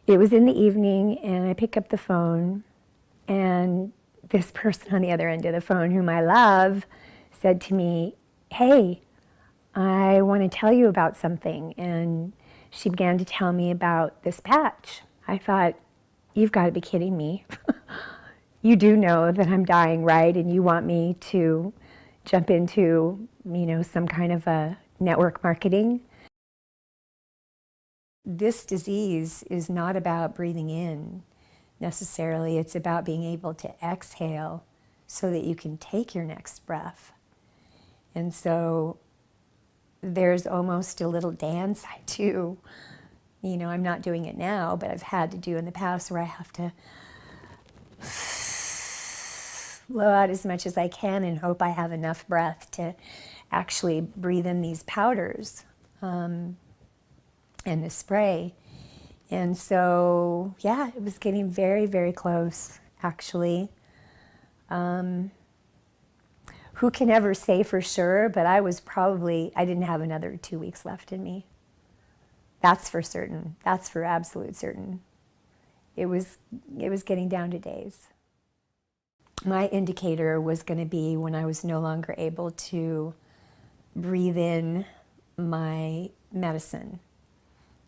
It was in the evening, and I pick up the phone, and this person on the other end of the phone, whom I love, said to me, "Hey, I want to tell you about something." And she began to tell me about this patch. I thought, you've got to be kidding me. You do know that I'm dying, right? And you want me to jump into, some kind of a network marketing? This disease is not about breathing in necessarily. It's about being able to exhale so that you can take your next breath. And so there's almost a little dance I do. I'm not doing it now, but I've had to do in the past, where I have to blow out as much as I can and hope I have enough breath to actually breathe in these powders and the spray. And so, yeah, it was getting very, very close, actually. Who can ever say for sure, but I didn't have another 2 weeks left in me. That's for certain. That's for absolute certain. It was getting down to days. My indicator was going to be when I was no longer able to breathe in my medicine.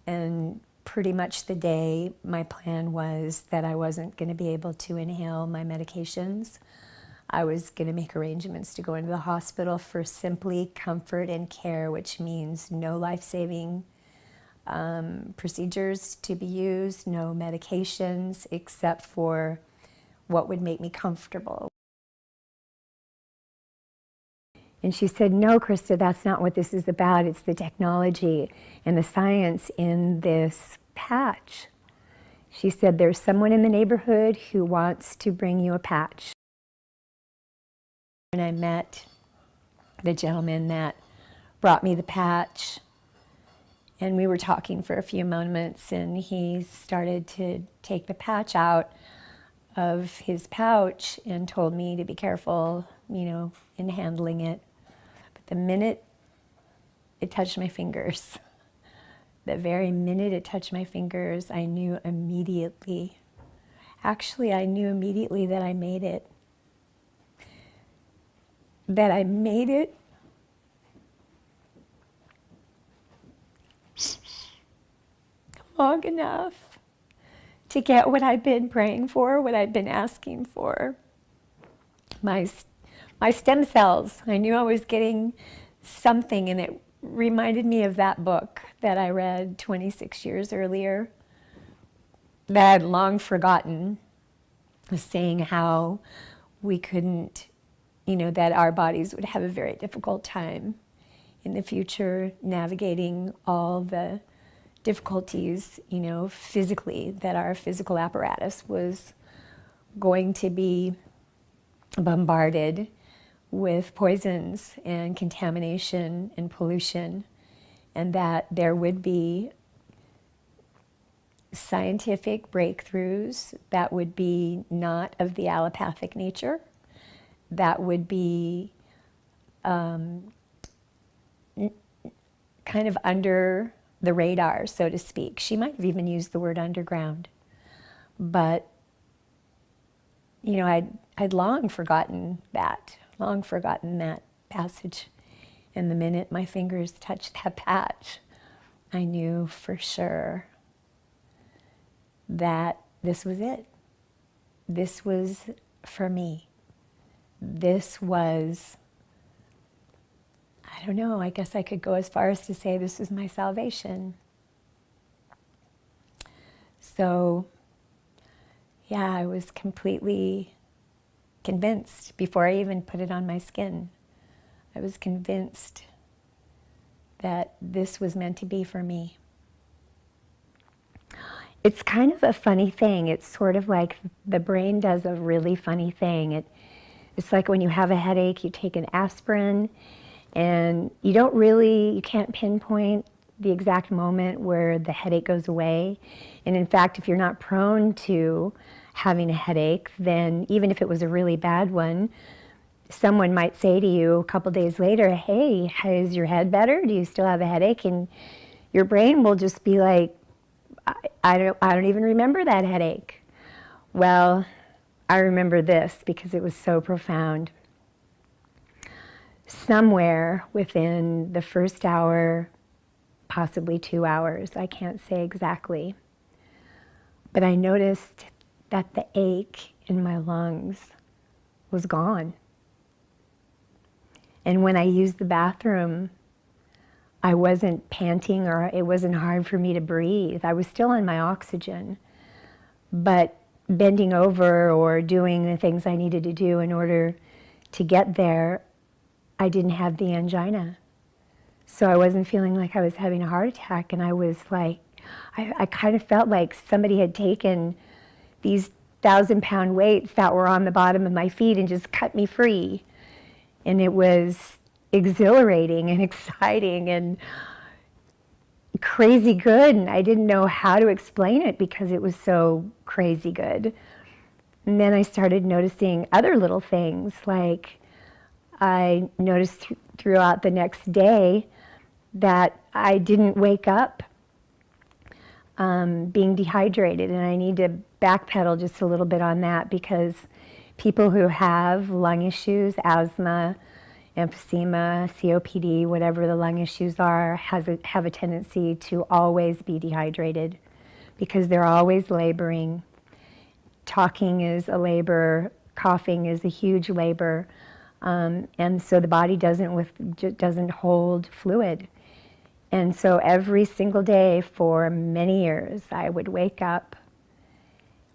And pretty much the day, my plan was that I wasn't going to be able to inhale my medications. I was going to make arrangements to go into the hospital for simply comfort and care, which means no life-saving procedures to be used, no medications, except for what would make me comfortable. And she said, "No, Krista, that's not what this is about. It's the technology and the science in this patch." She said, "There's someone in the neighborhood who wants to bring you a patch." And I met the gentleman that brought me the patch, and we were talking for a few moments, and he started to take the patch out of his pouch and told me to be careful, in handling it. But the minute it touched my fingers, the very minute it touched my fingers, I knew immediately. Actually, I knew immediately that I made it. That I made it long enough to get what I'd been praying for, what I'd been asking for. My stem cells. I knew I was getting something, and it reminded me of that book that I read 26 years earlier that I'd long forgotten, saying how we couldn't, that our bodies would have a very difficult time in the future navigating all the difficulties, physically, that our physical apparatus was going to be bombarded with poisons and contamination and pollution, and that there would be scientific breakthroughs that would be not of the allopathic nature, that would be kind of under the radar, so to speak. She might have even used the word underground. But, I'd long forgotten that passage. And the minute my fingers touched that patch, I knew for sure that this was it. This was for me. This was, I don't know, I guess I could go as far as to say this was my salvation. So, yeah, I was completely convinced before I even put it on my skin. I was convinced that this was meant to be for me. It's kind of a funny thing. It's sort of like the brain does a really funny thing. It's like when you have a headache, you take an aspirin, and you can't pinpoint the exact moment where the headache goes away. And in fact, if you're not prone to having a headache, then even if it was a really bad one, someone might say to you a couple days later, "Hey, is your head better? Do you still have a headache?" And your brain will just be like, I don't even remember that headache. Well, I remember this because it was so profound. Somewhere within the first hour, possibly 2 hours, I can't say exactly, but I noticed that the ache in my lungs was gone. And when I used the bathroom, I wasn't panting, or it wasn't hard for me to breathe. I was still on my oxygen, but bending over or doing the things I needed to do in order to get there, I didn't have the angina. So I wasn't feeling like I was having a heart attack, and I was like, I kind of felt like somebody had taken these 1,000-pound weights that were on the bottom of my feet and just cut me free. And it was exhilarating and exciting and crazy good, and I didn't know how to explain it because it was so crazy good. And then I started noticing other little things, like I noticed throughout the next day that I didn't wake up being dehydrated, and I need to backpedal just a little bit on that, because people who have lung issues, asthma, emphysema, COPD, whatever the lung issues are, have a tendency to always be dehydrated because they're always laboring. Talking is a labor, coughing is a huge labor, and so the body doesn't hold fluid. And so every single day for many years, I would wake up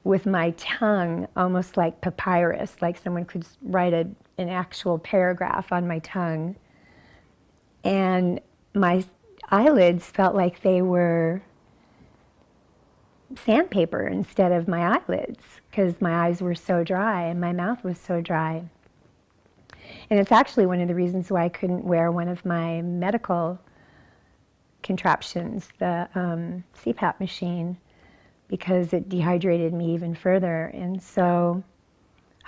with my tongue almost like papyrus, like someone could write an actual paragraph on my tongue. And my eyelids felt like they were sandpaper instead of my eyelids, because my eyes were so dry and my mouth was so dry. And it's actually one of the reasons why I couldn't wear one of my medical contraptions, the CPAP machine, because it dehydrated me even further. And so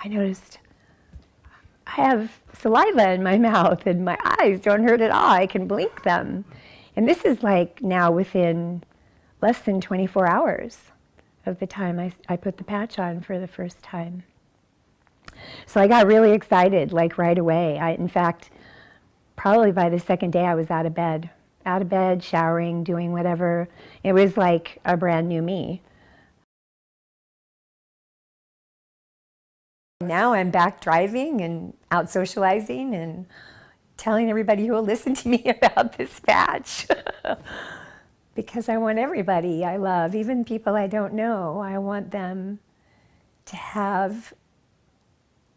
I noticed I have saliva in my mouth and my eyes don't hurt at all. I can blink them. And this is like now within less than 24 hours of the time I put the patch on for the first time. So I got really excited, like right away. In fact, probably by the second day I was out of bed, showering, doing whatever. It was like a brand new me. Now I'm back driving and out socializing and telling everybody who will listen to me about this patch. Because I want everybody I love, even people I don't know, I want them to have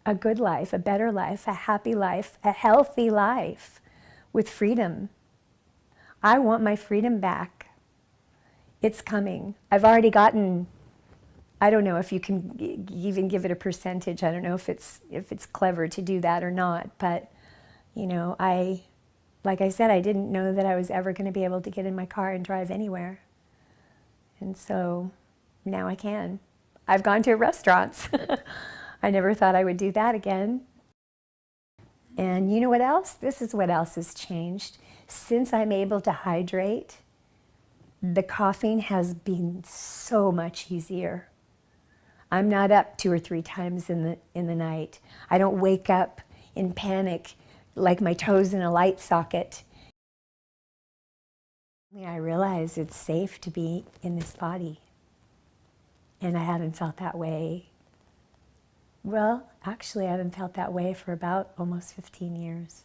a good life, a better life, a happy life, a healthy life with freedom. I want my freedom back. It's coming. I've already gotten, I don't know if you can even give it a percentage. I don't know if it's clever to do that or not, but you know, like I said, I didn't know that I was ever going to be able to get in my car and drive anywhere. And so now I can. I've gone to restaurants. I never thought I would do that again. And you know what else? This is what else has changed. Since I'm able to hydrate, the coughing has been so much easier. I'm not up 2 or 3 times in the night. I don't wake up in panic like my toes in a light socket. I realize it's safe to be in this body. And I haven't felt that way. Well, actually, I haven't felt that way for about almost 15 years.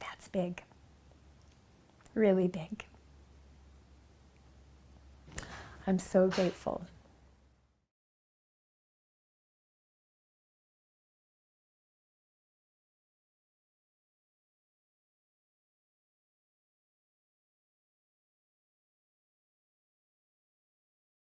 That's big. Really big. I'm so grateful.